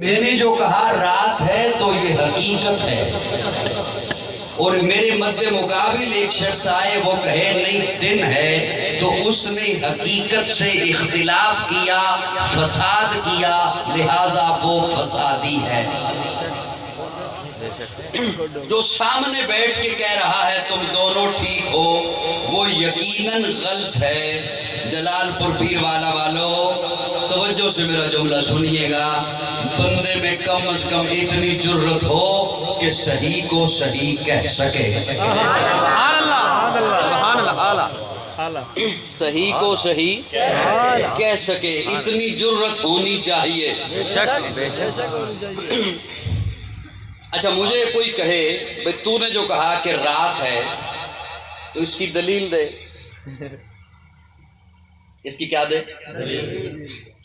میں نے جو کہا رات ہے تو یہ حقیقت ہے، اور میرے مد مقابل ایک شخص آئے وہ کہے نہیں دن ہے، تو اس نے حقیقت سے اختلاف کیا، فساد کیا، لہذا وہ فسادی ہے۔ جو سامنے بیٹھ کے کہہ رہا ہے تم دونوں ٹھیک ہو، وہ یقیناً غلط ہے۔ جلال پور پیر والا والو توجہ سے میرا جملہ سنیے گا، بندے میں کم از کم اتنی جرت ہو کہ صحیح کو صحیح کہہ سکے، صحیح کو صحیح کہہ سکے، اتنی جرت ہونی چاہیے۔ اچھا مجھے کوئی کہے بھئی تو نے جو کہا کہ رات ہے تو اس کی دلیل دے، اس کی کیا دے؟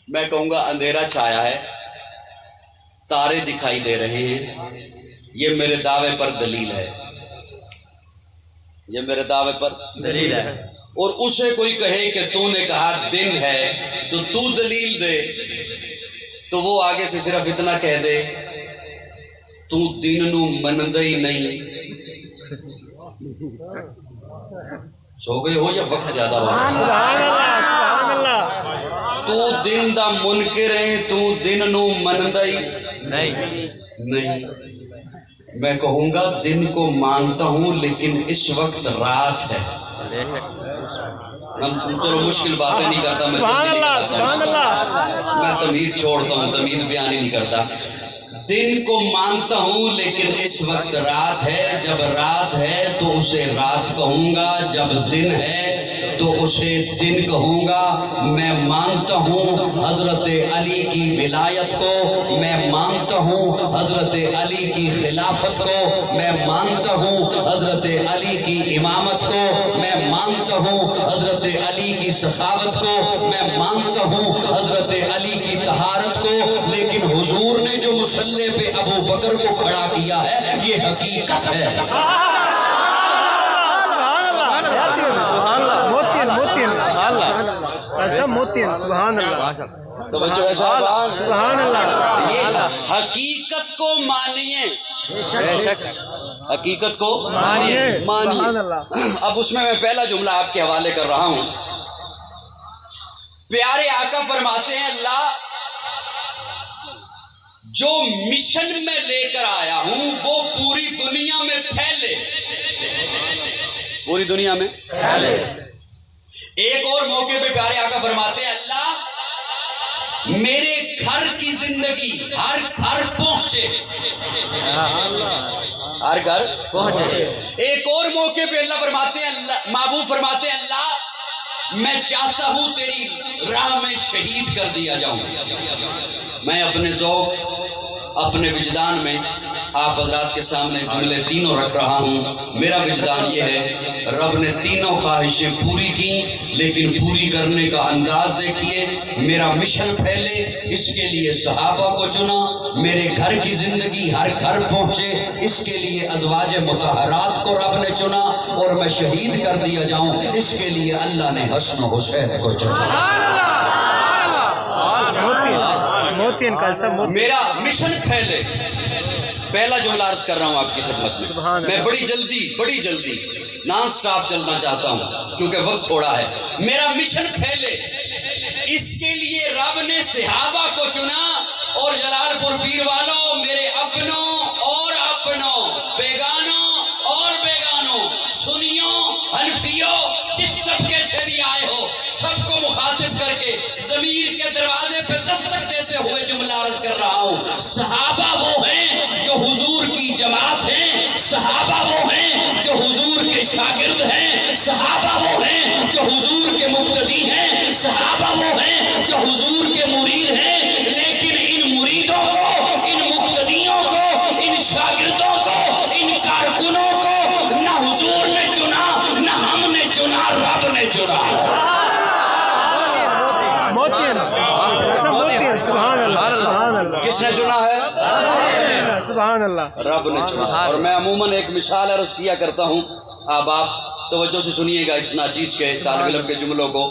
میں کہوں گا اندھیرا چھایا ہے، تارے دکھائی دے رہے ہیں، یہ میرے دعوے پر دلیل ہے، یہ میرے دعوے پر دلیل ہے۔ اور اسے کوئی کہے کہ تو نے کہا دن ہے تو تو دلیل دے، تو وہ آگے سے صرف اتنا کہہ دے تو دن نو مندا ہی نہیں۔ سو گئے ہو یا وقت زیادہ ہو رہا؟ تو دن دا منکر ہے، تو دن نو مندا ہی نہیں۔ میں کہوں گا دن کو مانتا ہوں لیکن اس وقت رات ہے۔ چلو مشکل باتیں نہیں کرتا میں تمہید چھوڑتا ہوں، تمہید بیان ہی نہیں کرتا۔ دن کو مانتا ہوں لیکن اس وقت رات ہے، جب رات ہے تو اسے رات کہوں گا، جب دن ہے تو اسے دن کہوں گا۔ میں مانتا ہوں حضرت علی کی ولایت کو، میں مانتا ہوں حضرت علی کی خلافت کو، میں مانتا ہوں حضرت علی کی امامت کو، میں مانتا ہوں حضرت علی کی سخاوت کو، میں مانتا ہوں حضرت علی کی طہارت کو، لیکن حضور نے جو مسلح پہ ابو بکر کو کھڑا کیا ہے یہ حقیقت ہے۔ سبحان اللہ، یہ حقیقت کو مانیے، حقیقت کو مانیے۔ اب اس میں پہلا جملہ آپ کے حوالے کر رہا ہوں۔ پیارے آقا فرماتے ہیں اللہ جو مشن میں لے کر آیا ہوں وہ پوری دنیا میں پھیلے، پوری دنیا میں پھیلے۔ ایک اور موقع پہ پیارے آقا فرماتے ہیں اللہ میرے گھر کی زندگی ہر گھر پہنچے، ہر گھر پہنچے۔ ایک اور موقع پہ اللہ فرماتے ہیں، اللہ محبوب فرماتے ہیں اللہ میں چاہتا ہوں تیری راہ میں شہید کر دیا جاؤں۔ میں اپنے ذوق اپنے وجدان میں آپ حضرات کے سامنے جملے تینوں رکھ رہا ہوں۔ میرا وجدان یہ ہے رب نے تینوں خواہشیں پوری کی، لیکن پوری کرنے کا انداز دیکھیے۔ میرا مشن پھیلے اس کے لیے صحابہ کو چنا، میرے گھر کی زندگی ہر گھر پہنچے اس کے لیے ازواج مطہرات کو رب نے چنا، اور میں شہید کر دیا جاؤں اس کے لیے اللہ نے حسن و حسین کو چنا۔ میرا مشن پھیلے، پہلا جملہ عرض کر رہا ہوں آپ کی خدمت میں۔ میں بڑی جلدی نان سٹاپ چلنا چاہتا ہوں کیونکہ وقت تھوڑا ہے۔ میرا مشن پھیلے اس کے لیے رب نے صحابہ کو چنا، اور جلال پور پیر والوں میرے اپنوں اور اپنوں، بیگانوں اور بیگانوں، سنیوں حنفیوں، جس طبقے سے بھی آئے ہو، سب کو مخاطب کر کے ضمیر کے دروازے پہ دستک دیتے ہوئے جملہ عرض کر رہا ہوں۔ صحابہ وہ ہیں جو حضور کی جماعت ہیں، صحابہ وہ ہیں جو حضور کے شاگرد ہیں، صحابہ وہ ہیں جو حضور کے مقتدی ہیں، صحابہ وہ ہیں جو حضور کے مرید ہیں، لیکن ان مریدوں کو، ان مقتدیوں کو، ان شاگردوں کو، ان کارکنوں کو نہ حضور نے چنا نہ ہم نے چنا، رب نے چنا۔ کس نے چنا ہے؟ سبحان اللہ، رب نے چنا۔ اور میں عموماً ایک مثال عرض کیا کرتا ہوں، اب آپ توجہ سے سنیے گا اس ناچیز کے طالب علم کے جملوں کو۔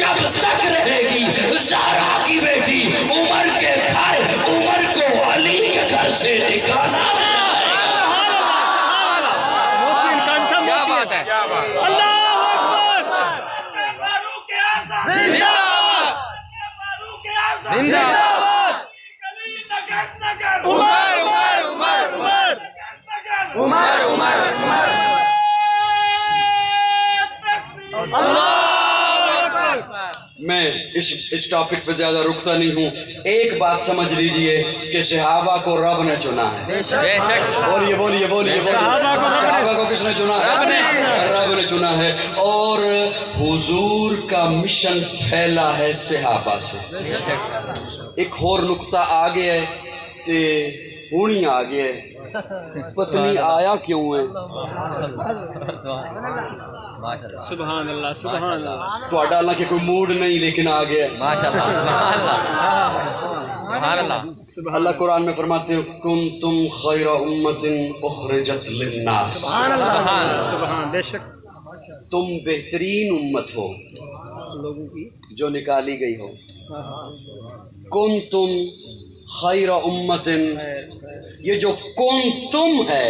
جب تک رہے گی زہرا کی بیٹی عمر کے گھر، عمر کو علی کے گھر سے نکالا ہے۔ کیا بات ہے، اللہ اکبر، زندہ زندہ عمر عمر عمر عمر عمر عمر میں اس ٹاپک پہ زیادہ رکتا نہیں ہوں، ایک بات سمجھ لیجئے کہ صحابہ کو رب نے چنا ہے۔ بے شک بولیے بولیے بولیے، صحابہ کو کس نے چنا ہے؟ رب نے چنا ہے، اور حضور کا مشن پھیلا ہے صحابہ سے۔ ایک اور نقطہ آگے ہے کہ ہونی آگے ہے، پتنی آیا کیوں ہے؟ سبحان اللہ سبحان اللہ، تو ڈالنا کہ کوئی موڈ نہیں لیکن آگے ہے۔ اللہ قرآن میں فرماتے ہیں کنتم خیر امت اخرجت للناس، سبحان، بے شک تم بہترین امت ہو لوگوں کی، جو نکالی گئی ہو۔ کنتم خیر امت، یہ جو کنتم ہے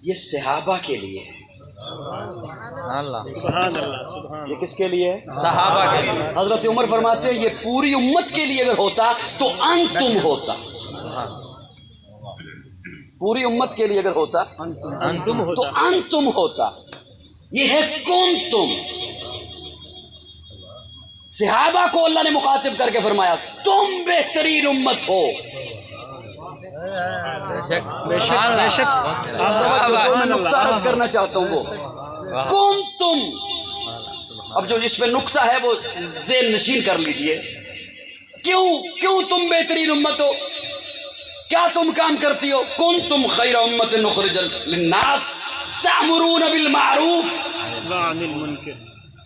یہ صحابہ کے لیے ہے۔ سبحان اللہ سبحان، یہ کس کے لیے ہے؟ صحابہ کے لیے۔ حضرت عمر فرماتے ہیں یہ پوری امت کے لیے اگر ہوتا تو انتم ہوتا، پوری امت کے لیے اگر ہوتا انتم تو ہوتا، انتم ہوتا، یہ ہے کنتم۔ صحابہ کو اللہ نے مخاطب کر کے فرمایا تم بہترین امت ہو۔ بے شک بے شک، میں نقطہ عرض کرنا چاہتا ہوں وہ کنتم، اب جو اس پہ نقطہ ہے وہ ذہن نشین کر لیجئے۔ کیوں تم بہترین امت ہو؟ کیا تم کام کرتی ہو؟ کنتم خیر امت اخرجت للناس تأمرون بالمعروف وعن المنکر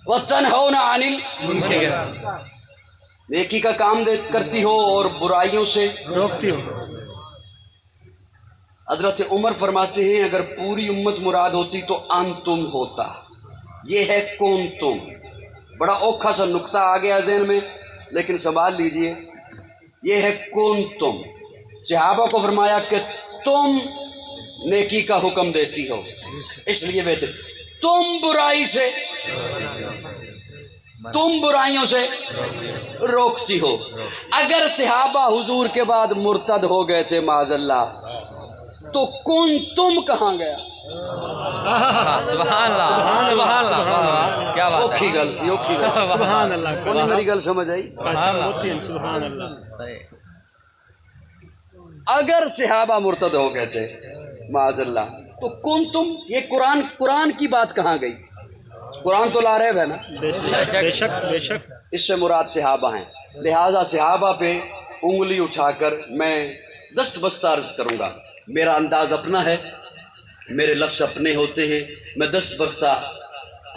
وتنہون عن المنکر، نیکی کا کام کرتی ہو اور برائیوں سے روکتی ہو۔ حضرت عمر فرماتے ہیں اگر پوری امت مراد ہوتی تو انتم ہوتا، یہ ہے کنتم۔ بڑا اوکھا سا نقطہ آ گیا ذہن میں لیکن سنبھال لیجئے، یہ ہے کنتم۔ صحابہ کو فرمایا کہ تم نیکی کا حکم دیتی ہو، اس لیے بہتر، تم برائی سے، تم برائیوں سے روکتی ہو۔ اگر صحابہ حضور کے بعد مرتد ہو گئے تھے معاذ اللہ تو کنتم کہاں گیا؟ سبحان اللہ سبحان اللہ، کیا بات اوکھی گل سی، اوکھی گل سی۔ سبحان اللہ، کون میری گل سمجھ آئی؟ قسم ہوتی ہے، سبحان اللہ۔ ہے۔ اگر صحابہ مرتد ہو گئے تھے معاذ اللہ تو کنتم، یہ قرآن کی بات کہاں گئی؟ قرآن تو لا ریب ہے نا، بے شک بے شک، اس سے مراد صحابہ ہیں، لہٰذا صحابہ پہ انگلی اٹھا کر میں دست بستہ عرض کروں گا۔ میرا انداز اپنا ہے، میرے لفظ اپنے ہوتے ہیں، میں دست بستہ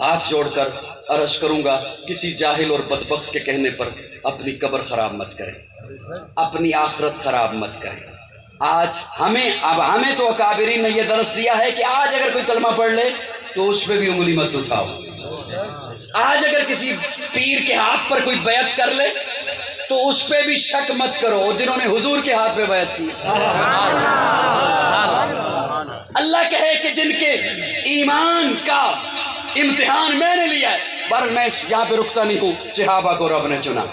ہاتھ جوڑ کر عرض کروں گا کسی جاہل اور بدبخت کے کہنے پر اپنی قبر خراب مت کریں، اپنی آخرت خراب مت کریں۔ آج ہمیں تو اکابرین نے یہ درس دیا ہے کہ آج اگر کوئی کلمہ پڑھ لے تو اس پہ بھی انگلی مت اٹھاؤ، آج اگر کسی پیر کے ہاتھ پر کوئی بیعت کر لے تو اس پہ بھی شک مت کرو، جنہوں نے حضور کے ہاتھ پہ بیعت کی۔ اللہ کہے کہ جن کے ایمان کا امتحان میں نے لیا ہے، پر میں یہاں پہ رکتا نہیں ہوں، صحابہ کو رب نے چنا۔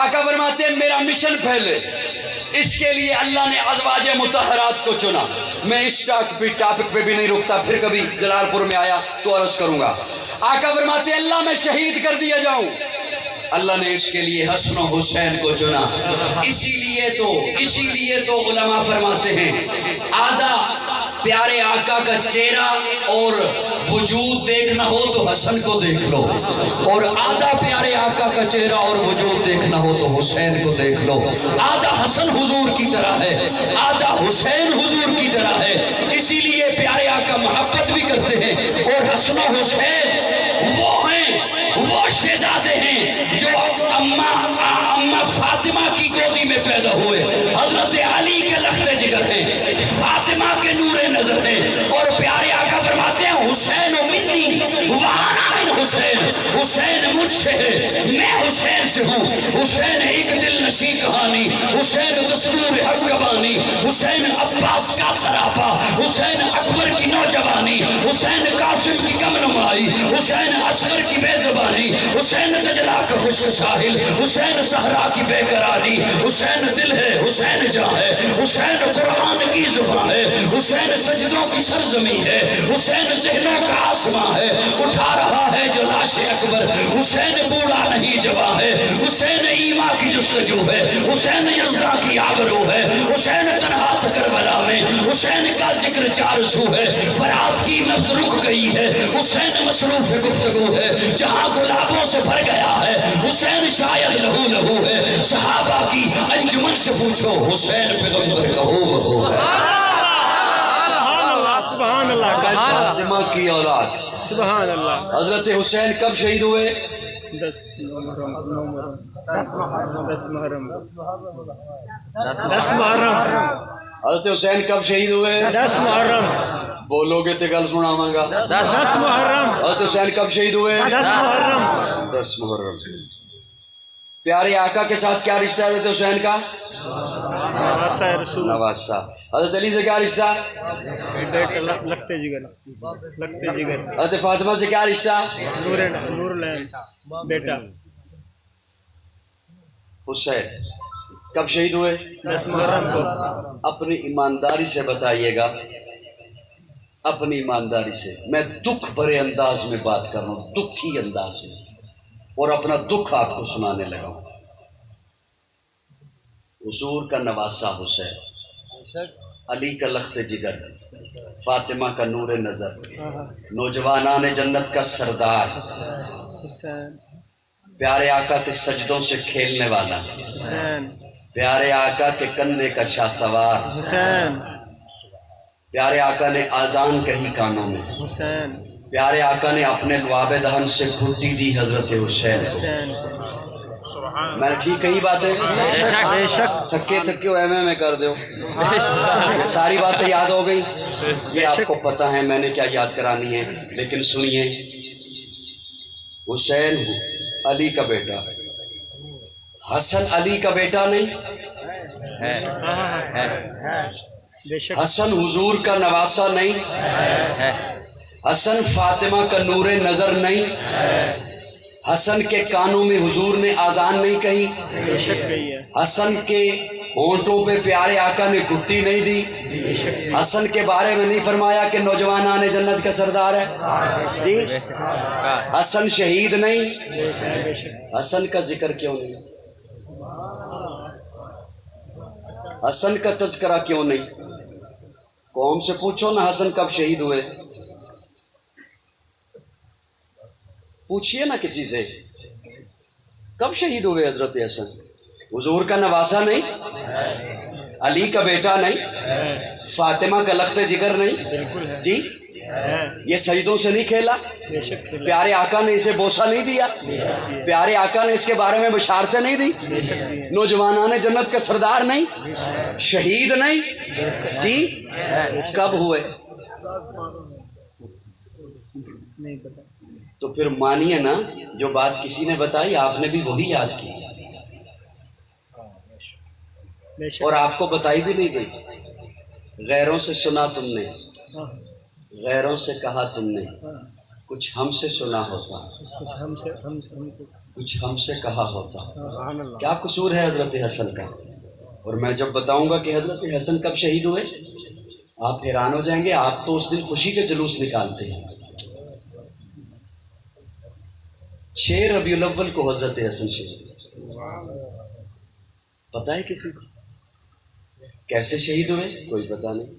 آقا فرماتے ہیں میرا مشن پھیلے، اس کے لیے اللہ نے ازواج مطہرات کو چنا۔ میں اس ٹاپک پہ بھی نہیں رکتا، پھر کبھی جلال پور میں آیا تو عرض کروں گا۔ آقا فرماتے ہیں اللہ میں شہید کر دیا جاؤں، اللہ نے اس کے لیے حسن و حسین کو چنا۔ اسی لیے تو علماء فرماتے ہیں آدھا پیارے آقا کا چہرہ اور وجود دیکھنا ہو تو حسن کو دیکھ لو، اور آدھا پیارے آقا کا چہرہ اور وجود دیکھنا ہو تو حسین کو دیکھ لو۔ آدھا حسن حضور کی طرح ہے، آدھا حسین حضور کی طرح ہے، اسی لیے پیارے آقا محبت بھی کرتے ہیں، اور حسن و حسین وہ شہزادے ہیں جو اماں فاطمہ کی گودی میں پیدا ہوئے، حضرت علی کے لخت جگر ہیں، فاطمہ کے نور نظر ہیں، اور پیارے آقا فرماتے ہیں حسین و منی وانا من حسین، حسین مجھ سے ہے میں حسین سے ہوں حسین ایک دل نشیں کہانی حسین دستور حق کا بانی حسین عباس کا سراپا حسین اکبر کی نوجوانی حسین قاسم کی کم نمائی حسین اصغر کی بے زبانی حسین دجلہ کا خشک ساحل حسین صحرا کی بے قراری حسین دل ہے حسین جاں ہے حسین قرآن کی زبان ہے حسین سجدوں کی سرزمین ہے حسین ذہنوں کا آسمان ہے اٹھا رہا ہے جو لاش اکبر حسین بوڑھا نہیں جواں ہے حسین ایمان کی جستجو ہے حسین یزدہ کی آبرو ہے حسین تنہا تھا کربلا میں حسین کا ذکر چار سو ہے فرات کی نبض رک گئی ہے حسین مصروف گفتگو ہے جہاں گلابوں سے بھر گیا ہے حسین شاید لہو لہو ہے صحابہ کی انجمن سے پوچھو حسین پیغمبر کا ہو ہے سبحان اللہ فاطمہ کی اولاد سبحان اللہ حضرت حسین کب شہید ہوئے 10 محرم حضرت حسین کب شہید ہوئے 10 محرم بولو گے تو گل سناواں گا 10 محرم حضرت حسین کب شہید ہوئے 10 محرم 10 محرم پیارے آقا کے ساتھ کیا رشتہ ہے حضرت حسین کا نواسہ رسول نواسہ بیٹا علی سے کیا رشتہ لگتے جگر حضرت فاطمہ سے کیا رشتہ نور لین بیٹا حسین کب شہید ہوئے 10 محرم کو اپنی ایمانداری سے بتائیے گا اپنی ایمانداری سے میں دکھ بھرے انداز میں بات کر رہا ہوں دکھی انداز میں اور اپنا دکھ آپ کو سنانے لگا ہوں حضور کا نواسہ حسین علی کا لخت جگر فاطمہ کا نور نظر نوجوانان جنت کا سردار حسین پیارے آقا کے سجدوں سے کھیلنے والا حسین پیارے آقا کے کندھے کا شاہ سوار حسین پیارے آقا نے آزان کہی کانوں میں حسین پیارے آقا نے اپنے لعاب دہن سے گھٹی دی حضرت حسین کو حسین میں نے ٹھیک کہی باتیں بے شک تھکے ہو میں کر دو یہ ساری باتیں یاد ہو گئی یہ آپ کو پتہ ہے میں نے کیا یاد کرانی ہے لیکن سنیے حسین علی کا بیٹا حسن علی کا بیٹا نہیں بے شک حسن حضور کا نواسہ نہیں حسن فاطمہ کا نور نظر نہیں حسن کے کانوں میں حضور نے آزان نہیں کہی بے شک کہی ہے حسن کے ہونٹوں پہ پیارے آقا نے گھٹی نہیں دی بے شک حسن کے بارے میں نہیں فرمایا کہ نوجوانان جنت کا سردار ہے جی حسن شہید نہیں بے شک حسن کا ذکر کیوں نہیں حسن کا تذکرہ کیوں نہیں قوم سے پوچھو نا حسن کب شہید ہوئے پوچھئے نا کسی سے کب شہید ہوئے حضرت حسن حضور کا نواسہ نہیں علی کا بیٹا نہیں فاطمہ کا لخت جگر نہیں بالکل ہے جی یہ سجدوں سے نہیں کھیلا بے شک کھیلا پیارے آقا نے اسے بوسہ نہیں دیا پیارے آقا نے اس کے بارے میں بشارتیں نہیں دی بے شک دیے نوجوانان جنت کا سردار نہیں شہید نہیں جی کب ہوئے نہیں پتا تو پھر مانیے نا جو بات کسی نے بتائی آپ نے بھی وہی یاد کی بے شک اور آپ کو بتائی بھی نہیں گئی غیروں سے سنا تم نے غیروں سے کہا تم نے کچھ ہم سے سنا ہوتا کچھ ہم سے ہم کو کچھ ہم سے کہا ہوتا سبحان اللہ کیا قصور ہے حضرت حسن کا اور میں جب بتاؤں گا کہ حضرت حسن کب شہید ہوئے آپ حیران ہو جائیں گے آپ تو اس دن خوشی کے جلوس نکالتے ہیں 6 ربیع الاول کو حضرت حسن شہید پتہ ہے کسی کو کیسے شہید ہوئے کوئی پتہ نہیں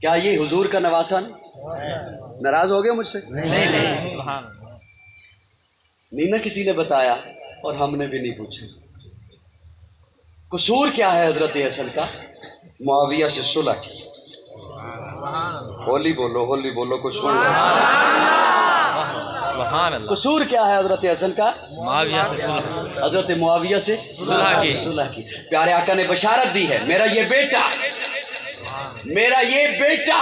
کیا یہ حضور کا نواسہ نہیں ناراض ہو گئے مجھ سے نہیں نا کسی نے بتایا اور ہم نے بھی نہیں پوچھا قصور کیا ہے حضرت حسن کا معاویہ سے صلح کی ہولی بولو کچھ سن لو سبحان اللہ قصور کیا ہے حضرت حسن کا معاویہ سے صلح حضرت معاویہ سے صلح کی پیارے آقا نے بشارت دی ہے میرا یہ بیٹا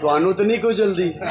ਤੁਹਾਨੂੰ ਤਾਂ ਨਹੀਂ ਕੋਈ ਜਲਦੀ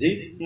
ਜੀ।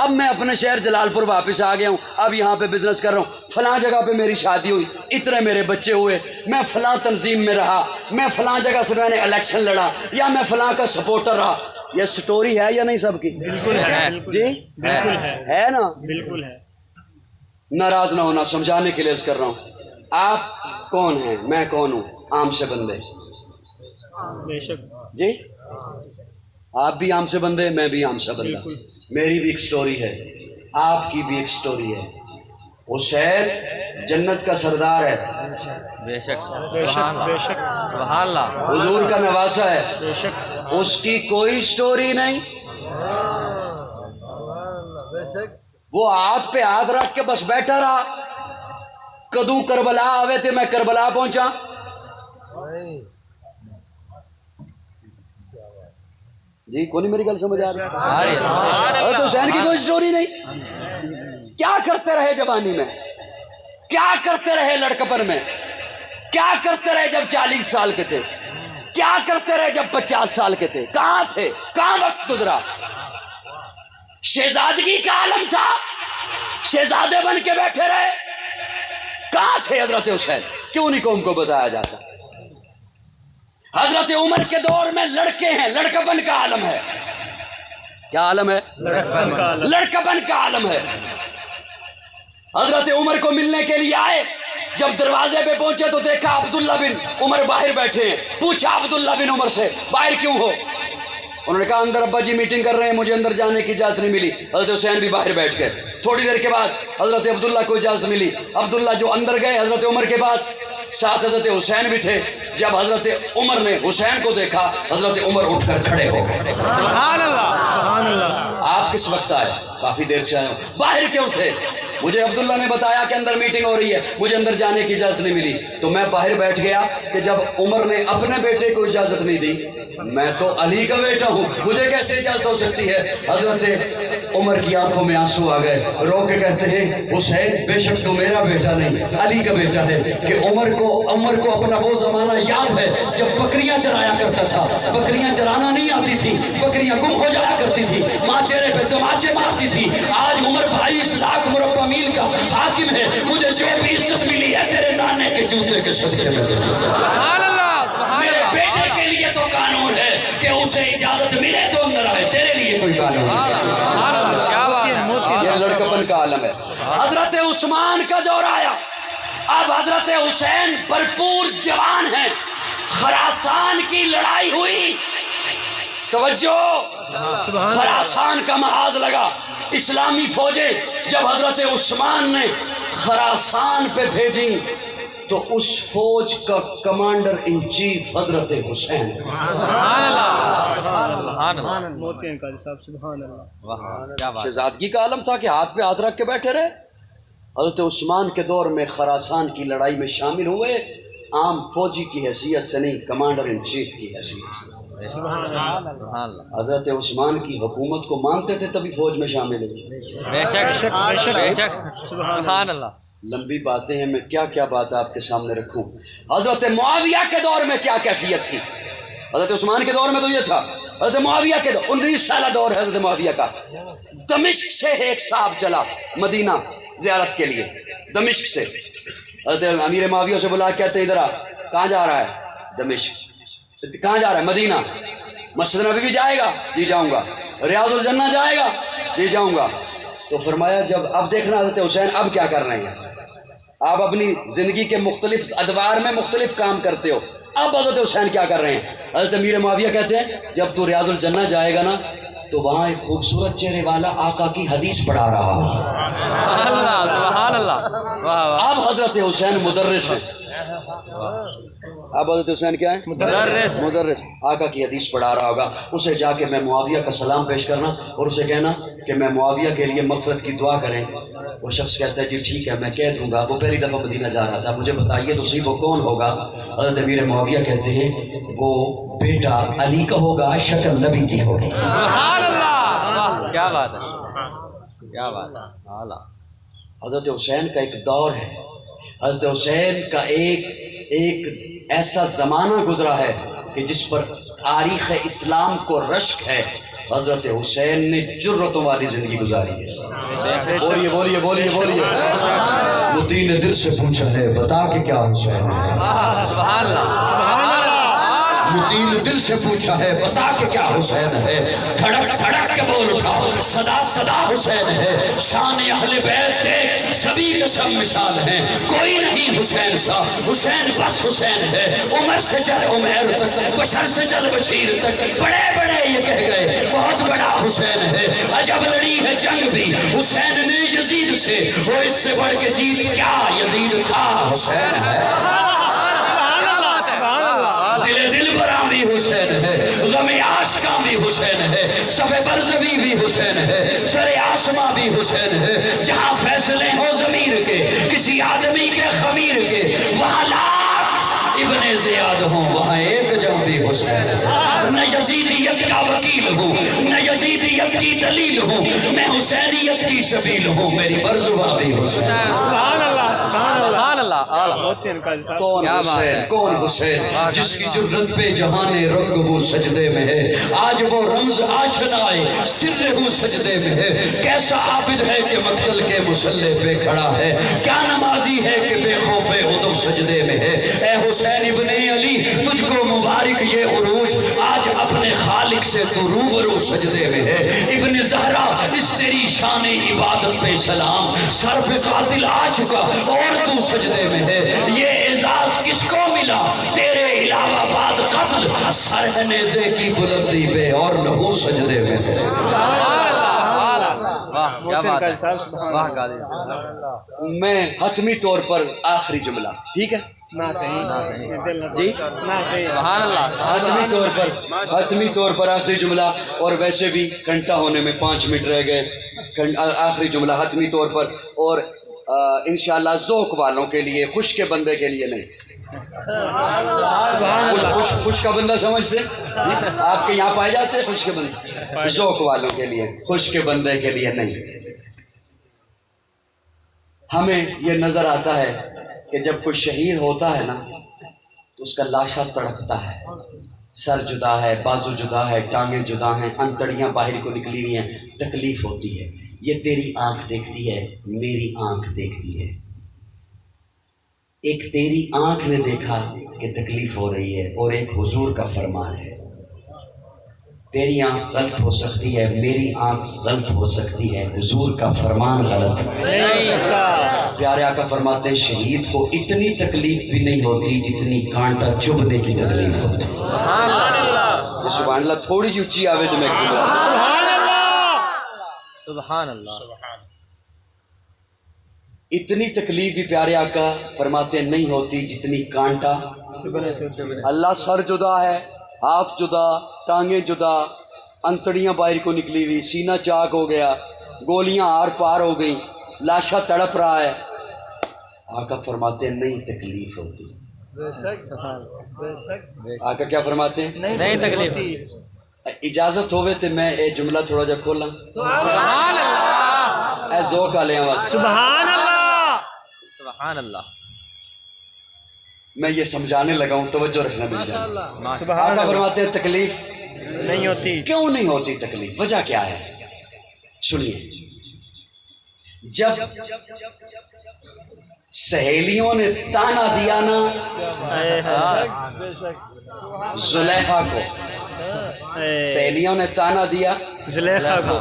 اب میں اپنے شہر جلال پور واپس آ گیا ہوں, اب یہاں پہ بزنس کر رہا ہوں, فلاں جگہ پہ میری شادی ہوئی, اتنے میرے بچے ہوئے, میں فلاں تنظیم میں رہا, میں فلاں جگہ سے میں نے الیکشن لڑا, یا میں فلاں کا سپورٹر رہا. یہ سٹوری ہے یا نہیں سب کی؟ بالکل ہے. جی بالکل ہے نا. بالکل ہے. ناراض نہ ہونا, سمجھانے کے لیے عرض کر رہا ہوں. آپ کون ہیں, میں کون ہوں؟ عام سے بندے. بے شک. جی آپ بھی عام سے بندے, میں بھی عام سے بندہ. میری بھی ایک سٹوری ہے, آپ کی بھی ایک سٹوری ہے. حسین جنت کا سردار ہے, بے شک. بے شک. بے شک. سبحان اللہ. حضور کا نواسا ہے, بے شک. اس کی کوئی سٹوری نہیں. وہ ہاتھ پہ ہاتھ رکھ کے بس بیٹھا رہا. کدوں کربلا آوے تھے, میں کربلا پہنچا. جی کون میری گل سمجھ آ رہی ہے؟ تو حسین کی کوئی سٹوری نہیں. کیا کرتے رہے جوانی میں, کیا کرتے رہے لڑکپن میں, کیا کرتے رہے جب 40 سال کے تھے, کیا کرتے رہے جب 50 سال کے تھے, کہاں تھے, کہاں وقت گزرا. شہزادگی کا عالم تھا, شہزادے بن کے بیٹھے رہے, کہاں تھے حضرت حسین؟ کیوں نہیں قوم کو بتایا جاتا؟ حضرت عمر کے دور میں لڑکے ہیں, لڑکپن کا عالم ہے. کیا عالم ہے؟ لڑکپن کا عالم ہے. حضرت عمر کو ملنے کے لیے آئے, جب دروازے پہ پہنچے تو دیکھا عبداللہ بن عمر باہر بیٹھے ہیں. پوچھا عبداللہ بن عمر سے, باہر کیوں ہو؟ انہوں نے کہا اندر ابا جی میٹنگ کر رہے ہیں, مجھے اندر جانے کی اجازت نہیں ملی. حضرت حسین بھی باہر بیٹھ گئے. تھوڑی دیر کے بعد حضرت عبداللہ کو اجازت ملی. عبداللہ جو اندر گئے حضرت عمر کے پاس, ساتھ حضرت حسین بھی تھے. جب حضرت عمر نے حسین کو دیکھا, حضرت عمر اٹھ کر کھڑے ہو گئے. سبحان اللہ. سبحان اللہ. آپ کس وقت آئے؟ کافی دیر سے آئے ہوں. باہر کیوں تھے؟ مجھے عبداللہ نے بتایا کہ اندر میٹنگ ہو رہی ہے, مجھے اندر جانے کی اجازت نہیں ملی. تو میں باہر بیٹھ گیا کہ جب عمر نے اپنے بیٹے کو اجازت نہیں دی, میں تو علی کا بیٹا ہوں, مجھے کیسے اجازت ہو سکتی ہے؟ حضرت عمر کی آنکھوں میں آنسو آ گئے, رو کے کہتے ہیں حسین بے شک تو میرا بیٹا نہیں, علی کا بیٹا ہے. کہ عمر کو اپنا وہ زمانہ یاد ہے جب بکریاں چرایا کرتا تھا. بکریاں چرانا نہیں آتی تھی, بکریاں گم ہو جایا کرتی تھی, ماں چہرے پہ تماچے مارتی تھی. آج عمر 22 لاکھ مربع میل کا حاکم ہے, مجھے جو بھی عزت ملی ہے تیرے نانے کے جوتے کے صدقے میں. میرے بیٹے کے لیے تو قانون ہے کہ اسے اجازت ملے تو اندر آئے, تیرے لیے کوئی قانون نہیں. یہ لڑکپن کا عالم ہے. حضرت عثمان کا دور آیا, اب حضرت حسین بھرپور جوان ہیں. خراسان کی لڑائی ہوئی, توجہ, خراسان کا محاذ لگا. اسلامی فوجیں جب حضرت عثمان نے خراسان پہ بھیجی تو اس فوج کا کمانڈر ان چیف حضرت حسین. شہزادگی کا عالم تھا کہ ہاتھ پہ ہاتھ رکھ کے بیٹھے رہے. حضرت عثمان کے دور میں خراسان کی لڑائی میں شامل ہوئے, عام فوجی کی حیثیت سے نہیں, کمانڈر ان چیف کی حیثیت سے. حضرت عثمان کی حکومت کو مانتے تھے تبھی فوج میں شامل ہوئے. سبحان اللہ. لمبی باتیں ہیں, میں کیا کیا بات آپ کے سامنے رکھوں. حضرت معاویہ کے دور میں کیا کیفیت تھی. حضرت عثمان کے دور میں تو یہ تھا, حضرت معاویہ کے دور 19 سالہ دور ہے حضرت معاویہ کا. دمشق سے ایک صاحب چلا مدینہ زیارت کے لیے, دمشق سے. حضرت امیر معاویہ سے بلا کہتے ہیں ادھر آ. کہاں جا رہا ہے؟ دمشق. کہاں جا رہا ہے؟ مدینہ. مسجد نبوی بھی جائے گا؟ جی جاؤں گا. ریاض الجنہ جائے گا؟ جی جاؤں گا. تو فرمایا جب اب دیکھنا حضرت حسین اب کیا کر رہے ہیں, آپ اپنی زندگی کے مختلف ادوار میں مختلف کام کرتے ہو, اب حضرت حسین کیا کر رہے ہیں. حضرت امیر معاویہ کہتے ہیں جب تو ریاض الجنہ جائے گا نا تو وہاں ایک خوبصورت چہرے والا آقا کی حدیث پڑھا رہا ہو. سبحان اللہ. اب حضرت حسین مدرس ہیں. اب حضرت حسین کیا ہے؟ مدرس. آقا کی حدیث پڑھا رہا ہوگا, اسے جا کے میں معاویہ کا سلام پیش کرنا اور اسے کہنا کہ میں معاویہ کے لیے مغفرت کی دعا کریں. وہ شخص کہتا ہے جی ٹھیک ہے میں کہہ دوں گا. وہ پہلی دفعہ مدینہ جا رہا تھا, مجھے بتائیے تو صحیح وہ کون ہوگا. حضرت امیر معاویہ کہتے ہیں وہ بیٹا علی کا ہوگا, شکل نبی کی ہوگی. سبحان اللہ. کیا بات ہے, کیا بات ہے. حضرت حسین کا ایک دور ہے, حضرت حسین کا ایک ایسا زمانہ گزرا ہے کہ جس پر تاریخ اسلام کو رشک ہے. حضرت حسین نے جرتوں والی زندگی گزاری ہے. بولیے بولیے بولیے بولیے. متی نے دل سے پوچھا ہے بتا کہ کیا حسین ہے. سبحان اللہ. متی نے دل سے پوچھا ہے بتا کہ کیا حسین ہے. دھڑک دھڑک کے بول اٹھا صدا صدا حسین ہے. شان اہل بیت دیکھ سبھی قسم مثال ہیں. کوئی نہیں حسین سا حسین بس حسین ہے. عمر سے چل عمیر تک بشر سے چل بشیر تک بڑے بڑے یہ کہہ گئے بہت بڑا حسین ہے. عجب لڑی ہے جنگ بھی حسین نے یزید سے. وہ اس سے بڑھ کے جیت کیا یزید تھا حسین ہے. دل براں بھی حسین ہے. غم عاشقاں بھی حسین ہے. صف برزوی بھی حسین ہے. سر آسماں بھی حسین ہے. جہاں فیصلے ہوں ضمیر کے کسی آدمی کے خمیر کے وہاں لاکھ ابن زیاد ہوں وہاں ایک جم بھی حسین ہے. نہ یزیدیت کا وکیل ہوں نہ یزیدیت کی دلیل ہوں. میں حسینیت کی سبیل ہوں. میری برزواں بھی حسین. سبحان اللہ سبحان اللہ. کون حسین کون حسین جس کی جرت پہ جہان رنگ وہ سجدے میں ہے. آج وہ رمز آشنائے سر ہوں سجدے میں ہے. کیسا عابد ہے کہ مقتل کے مسلح پہ کھڑا ہے. کیا نمازی ہے کہ بے خوف ادب سجدے میں ہے. اے حسین ابن علی تجھ کو مبارک یہ عروج آج اپنے خالق سے تو روبرو سجدے میں ہے. ابن زہرا اس تیری شان عبادت پہ سلام. سر پہ قاتل آ چکا اور تو سجدے میں ہے. یہ اعزاز کس کو ملا تیرے علاوہ بعد قتل. سر ہے نیزے کی بلندی پہ اور لہو سجدے میں ہے. میں حتمی طور پر آخری جملہ ٹھیک ہے جی سبحان اللہ. حتمی طور پر آخری جملہ. اور ویسے بھی گھنٹہ ہونے میں 5 منٹ رہ گئے. آخری جملہ حتمی طور پر اور انشاءاللہ ذوق والوں کے لیے خوش کے بندے کے لیے نہیں. خوش کا بندہ سمجھتے آپ کے یہاں پائے جاتے ہیں خوش کے بندے. ذوق والوں کے لیے خوش کے بندے کے لیے نہیں. ہمیں یہ نظر آتا ہے کہ جب کوئی شہید ہوتا ہے نا تو اس کا لاشا تڑپتا ہے. سر جدا ہے بازو جدا ہے ٹانگیں جدا ہیں انتڑیاں باہر کو نکلی ہوئی ہیں. تکلیف ہوتی ہے. یہ تیری آنکھ دیکھتی ہے میری آنکھ دیکھتی ہے. ایک تیری آنکھ نے دیکھا کہ تکلیف ہو رہی ہے اور ایک حضور کا فرمان ہے. تیری آنکھ غلط ہو سکتی ہے میری آنکھ غلط ہو سکتی ہے حضور کا فرمان غلط ہے. پیارے آقا فرماتے ہیں شہید کو اتنی تکلیف بھی نہیں ہوتی جتنی کانٹا چبھنے کی تکلیف ہوتی. سبحان اللہ. تھوڑی سی اونچی آوے تو میں سبحان اللہ. اتنی تکلیف بھی پیارے آقا فرماتے ہیں نہیں ہوتی جتنی کانٹا. اللہ سر جدا ہے ہاتھ جدا ٹانگیں جدا انتڑیاں باہر کو نکلی ہوئی سینہ چاک ہو گیا گولیاں آر پار ہو گئیں لاشا تڑپ رہا ہے. آقا فرماتے ہیں نہیں تکلیف ہوتی. آقا کیا فرماتے ہیں نہیں تکلیف. اجازت ہوئے تو میں ایک جملہ تھوڑا جا کھولا. اے ذوق والے آواز سبحان اللہ سبحان اللہ. میں یہ سمجھانے لگا ہوں توجہ رکھنا میری جان. آقا فرماتے ہیں تکلیف نہیں ہوتی. کیوں نہیں ہوتی تکلیف وجہ کیا ہے سنیے. جب سہیلیوں نے تانا دیا نا زلیخا کو سہیلیوں نے تانا دیا زلیخا کو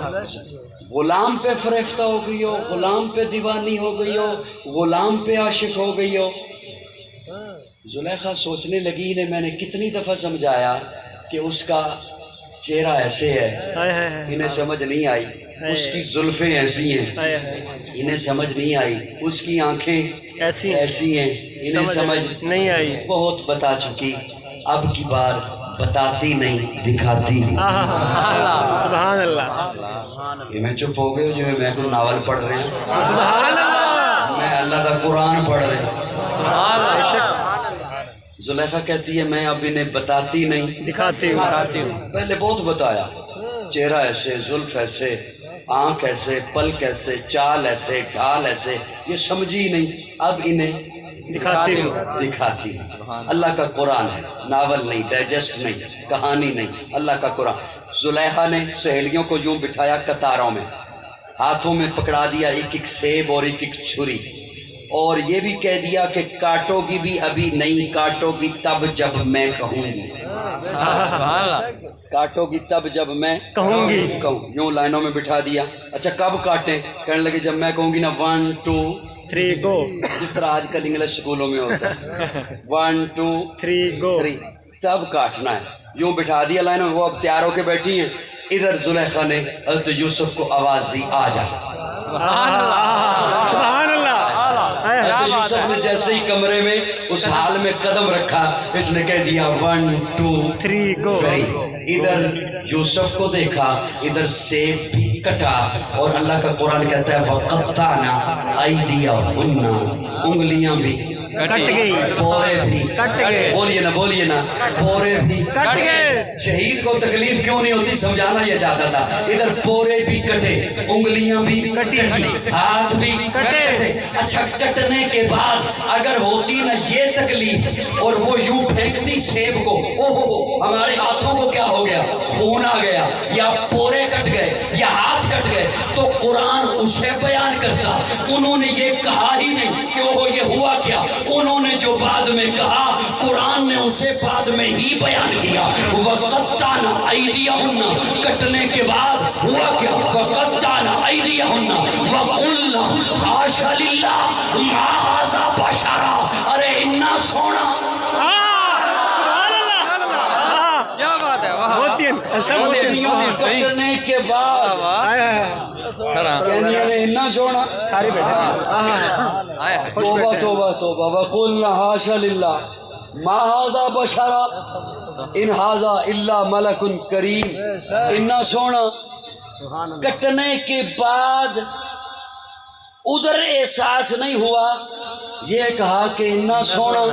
غلام پہ فریفتہ ہو گئی ہو غلام پہ دیوانی ہو گئی ہو غلام پہ عاشق ہو گئی ہو. زلیخا سوچنے لگی نے میں نے کتنی دفعہ سمجھایا کہ اس کا چہرہ ایسے ہے انہیں سمجھ نہیں آئی. اس کی زلفیں ایسی ہیں انہیں سمجھ نہیں آئی. اس کی آنکھیں ایسی ہیں انہیں سمجھ نہیں آئی. بہت بتا چکی اب کی بار بتاتی نہیں دکھاتی. سبحان اللہ. یہ میں چپ ہو گئے جو میں کوئی ناول پڑھ رہے ہیں سبحان اللہ. میں اللہ کا قرآن پڑھ رہے ہیں. زلیخا کہتی ہے میں اب انہیں بتاتی نہیں دکھاتی ہوں. پہلے بہت بتایا چہرہ ایسے زلف ایسے آنکھ ایسے پلک ایسے چال ایسے ڈھال ایسے یہ سمجھی نہیں اب انہیں دکھاتی ہوں. دکھاتی ہوں. اللہ کا قرآن ہے ناول نہیں ڈائجسٹ نہیں کہانی نہیں اللہ کا قرآن. زلیخا نے سہیلیوں کو یوں بٹھایا قطاروں میں، ہاتھوں میں پکڑا دیا ایک ایک سیب اور ایک ایک چھری، اور یہ بھی کہہ دیا کہ کاٹو گی بھی ابھی نہیں، کاٹو گی تب جب میں کہوں گی، کاٹو گی تب جب میں کہوں گی، یوں لائنوں میں بٹھا دیا۔ اچھا کب کاٹیں؟ کہنے لگے جب میں کہوں گی نا 1 2 3 گو، جس طرح آج کل انگلش اسکولوں میں ہوتا ہے 1 2 3 گو، 3 تب کاٹنا ہے۔ یوں بٹھا دیا لائنوں میں، وہ اب تیار ہو کے بیٹھی ہیں۔ ادھر زلیخا نے حضرت یوسف کو آواز دی آ جا۔ سبحان اللہ، سبحان اللہ، حضرت یوسف نے جیسے ہی کمرے میں اس حال میں قدم رکھا، اس نے کہہ دیا 1 2 3 گو۔ ادھر یوسف کو دیکھا، ادھر سیب بھی کٹا، اور اللہ کا قرآن کہتا ہے وَقَطَّعْنَا أَيْدِيَهُنَّ، انگلیاں بھی کٹ گئی، پورے بھی کٹ گئے، بولیے نا پورے بھی کٹ گئے۔ شہید کو تکلیف کیوں نہیں ہوتی سمجھانا یہ چاہتا تھا۔ ادھر پورے بھی کٹے، انگلیاں بھی کٹی، ہاتھ بھی کٹے۔ اچھا کٹنے کے بعد اگر ہوتی نا یہ تکلیف اور وہ یوں پھینکتی سیب کو، اوہ ہمارے ہاتھوں کو کیا ہو گیا، خون آ گیا، یا پورے کٹ گئے یا ہاتھ کٹ گئے، تو قرآن اسے بیان کرتا۔ انہوں نے یہ کہا ہی نہیں کہ وہ یہ ہوا کیا، انہوں نے جو بعد میں کہا قرآن نے اسے بعد میں ہی بیان کیا۔ وَقَطَّعْنَا أَيْدِيَهُنَّ، کٹنے کے بعد ہوا کیا، وَقَطَّعْنَا أَيْدِيَهُنَّ وَقُلْنَا حَاشَ لِلَّهِ مَا هَٰذَا بَشَرًا، ارے اتنا سونا، کیا بات ہے، کٹنے کے بعد کہنی نے اتنا سونا، توبہ توبہ توبہ، وَقُلْنَا حَاشَ لِلَّهِ مَا هَٰذَا بَشَرًا إِنْ هَٰذَا إِلَّا مَلَكٌ كَرِيمٌ، اتنا سونا۔ کٹنے کے بعد ادھر احساس نہیں ہوا، یہ کہا کہ اتنا سونا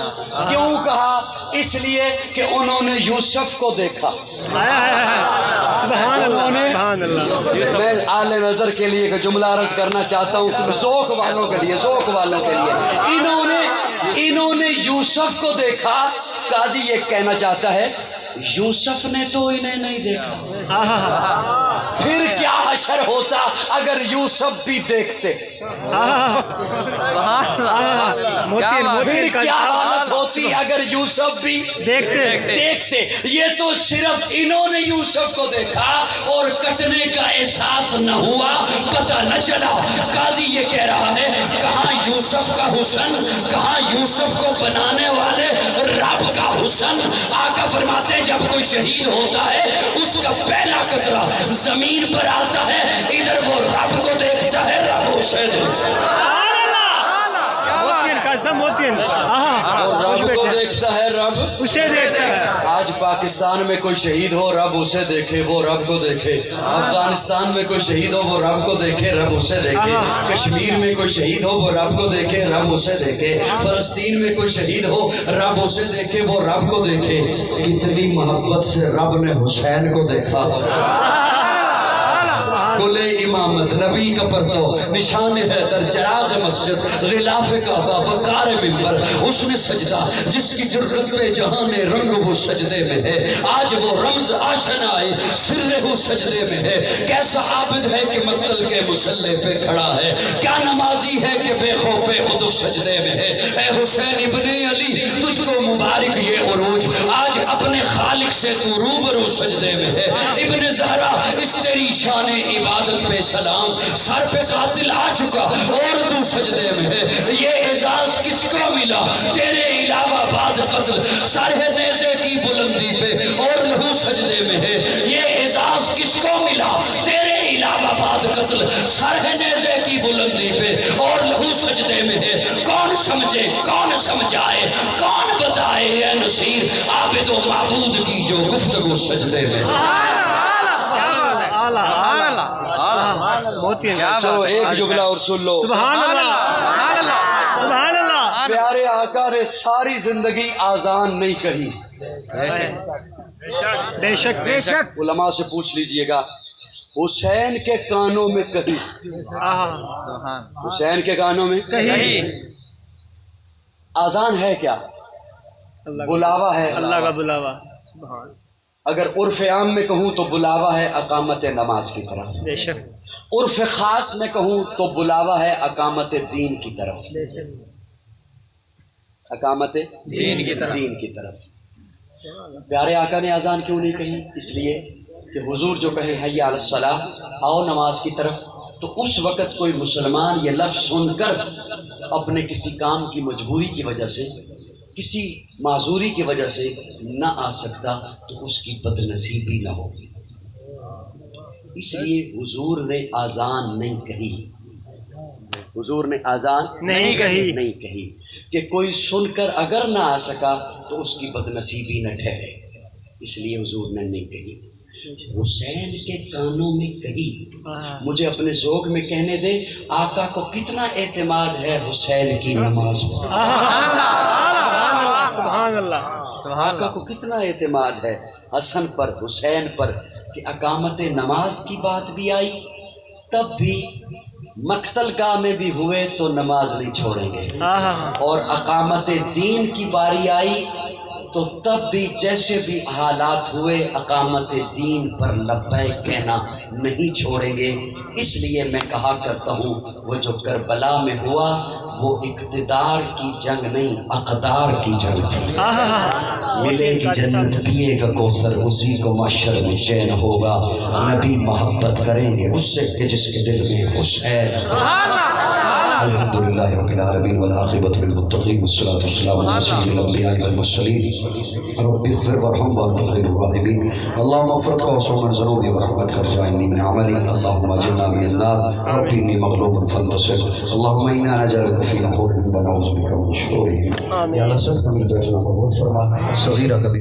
کیوں کہا، اس لیے کہ انہوں نے یوسف کو دیکھا۔ سبحان اللہ، سبحان اللہ۔ میں اعلی نظر کے لیے ایک جملہ عرض کرنا چاہتا ہوں، ذوق والوں کے لیے، ذوق والوں کے لیے، انہوں نے یوسف کو دیکھا۔ قاضی یہ کہنا چاہتا ہے یوسف نے تو انہیں نہیں دیکھا، پھر کیا حشر ہوتا اگر یوسف بھی دیکھتے، پھر کیا حالت ہوتی اگر یوسف بھی دیکھتے۔ یہ تو صرف انہوں نے یوسف کو دیکھا اور کٹنے کا احساس نہ ہوا، پتہ نہ چلا۔ قاضی یہ کہہ رہا ہے کہاں یوسف کا حسن، کہاں یوسف کو بنانے والے رب کا حسن۔ آقا فرماتے ہیں جب کوئی شہید ہوتا ہے اس کا پہلا قطرہ زمین پر آتا ہے، ادھر وہ رب کو دیکھتا ہے، رب اسے دیکھتا ہے، اور رب کو دیکھتا ہے، رب اسے دیکھتا ہے۔ آج پاکستان میں کوئی شہید ہو رب اسے دیکھے، وہ رب کو دیکھے۔ افغانستان میں کوئی شہید ہو وہ رب کو دیکھے، رب اسے دیکھے۔ کشمیر میں کوئی شہید ہو وہ رب کو دیکھے، رب اسے دیکھے۔ فلسطین میں کوئی شہید ہو رب اسے دیکھے، وہ رب کو دیکھے۔ کتنی محبت سے رب نے حسین کو دیکھا، گل امامت نبی کا پرتو، نشان حیدر، چراغ مسجد، غلاف کعبہ، وقار ممبر، حسن سجدہ، جس کی جرت پہ جہان رنگ وہ سجدے میں ہے۔ آج وہ رمز آشنائے سر ہو سجدے میں ہے۔ کیسا عابد ہے کہ مقتل کے مسلح پہ کھڑا ہے، کیا نمازی ہے کہ بے خوف عدو سجدے میں ہے۔ اے حسین ابن علی تجھ کو مبارک یہ عروج، آج اپنے خالق سے تو روبرو سجدے میں ہے۔ ابن زہرا اس تیری شان عبادت پہ سلام، سر پہ قاتل آ چکا اور تو سجدے میں ہے۔ یہ اعزاز کس کو ملا تیرے علاوہ بعد قتل، سر ہے نیزے کی بلندی پہ اور لہو سجدے میں ہے۔ یہ اعزاز کس کو ملا تیرے علاوہ بعد قتل، سر ہے نیزے کی بلندی پہ اور لہو سجدے میں ہے۔ کون سمجھے کون سمجھائے کون بتائے اے نصیر، عابد و معبود کی جو گفتگو سجدے میں ہے۔ چلو ایک جملہ اور سن لو۔ سبحان اللہ، سبحان اللہ۔ پیارے آقا نے ساری زندگی آزان نہیں کہی، بے شک بے شک، علماء سے پوچھ لیجئے گا، حسین کے کانوں میں کہی، حسین کے کانوں میں کہیں آزان ہے کیا؟ بلاوا ہے، اللہ کا بلاوا۔ اگر عرف عام میں کہوں تو بلاوا ہے اقامت نماز کی طرف، بے شک عرف خاص میں کہوں تو بلاوا ہے اقامت دین کی طرف، اقامت دین کی طرف۔ دین کی طرف۔ پیارے آقا نے اذان کیوں نہیں کہی؟ اس لیے کہ حضور جو کہے حی علی الصلاۃ، آؤ نماز کی طرف، تو اس وقت کوئی مسلمان یہ لفظ سن کر اپنے کسی کام کی مجبوری کی وجہ سے، کسی معذوری کی وجہ سے نہ آ سکتا، تو اس کی بد نصیبی نہ ہوگی۔ اس لیے حضور نے اذان نہیں کہی، حضور نے اذان نہیں کہی کہ کوئی سن کر اگر نہ آ سکا تو اس کی بد نصیبی نہ ٹھہرے، اس لیے حضور نے نہیں کہی۔ حسین کے کانوں میں کہی، مجھے اپنے ذوق میں کہنے دے آقا کو کتنا اعتماد ہے حسین کی نماز پر، سبحان اللہ، آقا کو کتنا اعتماد ہے حسن پر، حسین پر، کہ اقامت نماز کی بات بھی آئی تب بھی مقتل گاہ میں بھی ہوئے تو نماز نہیں چھوڑیں گے، اور اقامت دین کی باری آئی تو تب بھی جیسے بھی حالات ہوئے اقامت دین پر لبیک کہنا نہیں چھوڑیں گے۔ اس لیے میں کہا کرتا ہوں وہ جو کربلا میں ہوا وہ اقتدار کی جنگ نہیں، اقدار کی جنگ تھی۔ ملے گی جنت پیے گا کوثر، اسی کو محشر میں چین ہوگا، نبی محبت کریں گے اس سے کہ جس کے دل میں حسین۔ الحمدللہ رب العالمین والعاقبۃ للمتقین والصلاۃ والسلام علی سید الانبیاء والمرسلین رب اغفر وارحم وانت خیر الراحمین اللهم اغفر وصوم ذنوبی ورحمتک ارجعنی من عملی اللهم اجرنا من النار رب انی مغلوب فانتصر اللهم انا نجعلک فی نحورهم ونعوذ بک من شرورهم۔ یا اللہ سب کا مل بیٹھنا قبول فرما، صغیرہ کبھی